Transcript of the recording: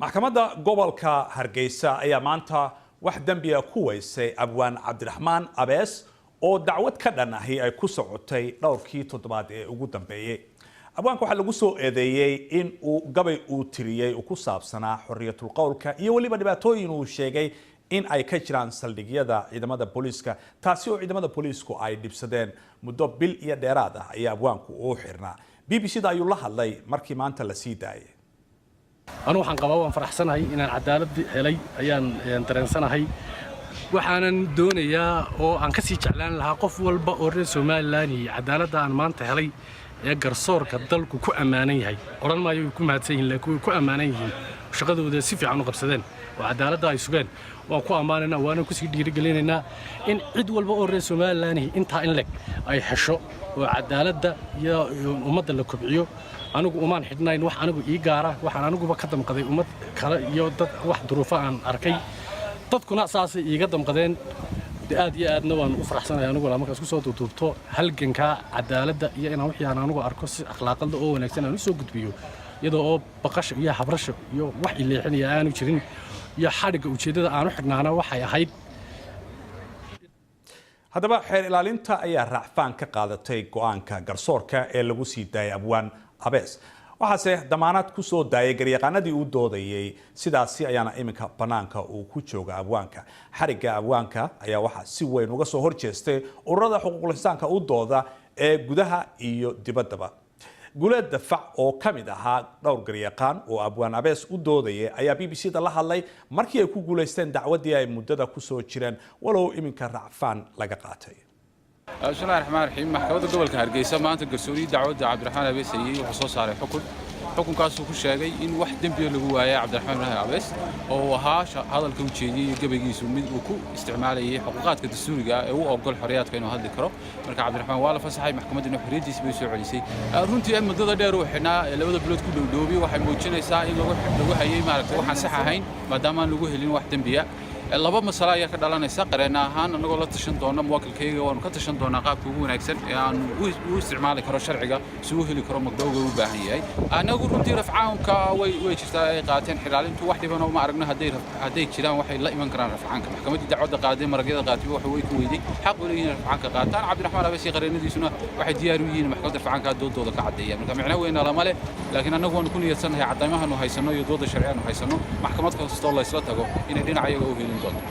maxkamadda gobolka Hargeysa ayaa maanta wax dambiga ku weysay Abwaan Cabdiraxmaan Abees oo dacwad ka dhan ahi ay ku socotay dhowrkii toddobaad ee ugu dambeeyay. Abwaanka waxa lagu soo eedeeyay in uu gabay uu tiriyay oo ku saabsanaa xorriyatul qowlka iyo waliba dhibaatooyin uu sheegay in ay ka jiraan saldhigyada ciidamada booliiska taasi oo ciidamada booliisku ay dhibsadeen muddo bil iyo dheeraad ah ayaa abwaanku uu xirnaa. BBC-da ayuu la hadlay markii maanta la sii daayay. أنا وحن قبوا فرحسناهي إن العدالة هلي أيان ترنسناهي وحنا دونيا أو عن كسي تعلن لها قف والبقر سومالاني عدالة عن ما أنت هلي يجر صور كدل كو أمانية هاي أوران ما يكون هاتين لكو أمانية وشغلوا ده سيف عنو قبسدين وعدالة ده يسجن وكو أماننا وأنا كسي ديرجليننا إن عد والبقر سومالاني أنت إن لك أي حشو وعدالة ده يا أمد اللي كبعيو أنا أمان حدنا إن واحد أنا إيجارة واحد أنا بقدم قضية أمد كلا يودد واحد ظروفه عن أركي تذكر أساس يقدم قضين دي أدنى وأنا أفرح سنة أنا أقول أما كسر صوت وتوتو هل جنك عدالة ده يا أنا وحي أنا أركس أخلاق ده أو نكسر أنا سوق بيو يدا أو بقش يا حبرش يو واحد اللي يعني أنا وشرين يا حرق وشيء ده أنا حقنا أنا واحد هاي haddaba xeer ilaalinta ayaa raacfaan ka qaadatay go'aanka garsoorka ee lagu sii daayay Abwaan Abees waxaase damaanad ku soo daayay garyaqaanadii uu doodayay sidaasi ayaana iminka banaanka uu ku jooga abwaanka xariga abwaanka ayaa waxa si weyn uga soo horjeestay ururada xuquuqul insaanka u dooda ee gudaha iyo dibaddaba guleed dafac oo kamid ahaa dhowr garyaqaan oo Abwaan Abees u doodayay ayaa BBC-da la hadlay markii ay ku guuleysteen dacwadii ay muddada ku soo jireen walow iminka raacfaan laga qaatay. بسم الله الرحمن الرحيم محكمة gobolka Hargeysa maanta garsoori dacwadda Cabdiraxmaan Abees ayay wuxuu soo saaray xukunkaas uu ku sheegay in wax dambi lagu waayay Cabdiraxmaan Abees oo ahaa hadalka uu jeediyay gabaygiisu mid uu ku isticmaalayay xuquuqaadka dastuuriga ee uu ogol xorriyadka inuu hadli karo marka Cabdiraxmaan waa la fasaxay maxkamadda inuu xorriyadiisa bay soo celisay runtii ay muddada dheer uu xidhnaa labada bilood ku dhowdhoobay waxay muujinaysaa in lagu hayay maaragtay waxaan sax ahayn maadaama aan lagu helin wax dambiya laba mas'ala ayaa ka dhalanaysa qareena ahaan anagoo la tashan doona muwakkilkayga waanu ka tashan doonaa qaabka ugu wanaagsan ee aan u isticmaali karo sharciga si uu heli karo magdhowga u baahan yahay anagu runtii rafcaanka way jirtaa ay qaateen xilaalintu wax dhiban oo ma aragna haday jiraan waxay la iman karaan rafcaanka maxkamadda dacwadda qaaday maragyada qaatay waxa way ku weyday xaq u leeyihiin rafcaanka qaataan Cabdiraxmaan Abees qareenadiisuna waxay diyaar u yihiin maxkamadda rafcaanka doodooda ka cadeeyay marka macnaheedu weyn lama leh laakiin anagu waan ku niyadsanahay cadaymahan oo haysano iyo dooda sharciyan oo haysano maxkamad kasta oo la isla tago inay dhinacayaga u helin doonto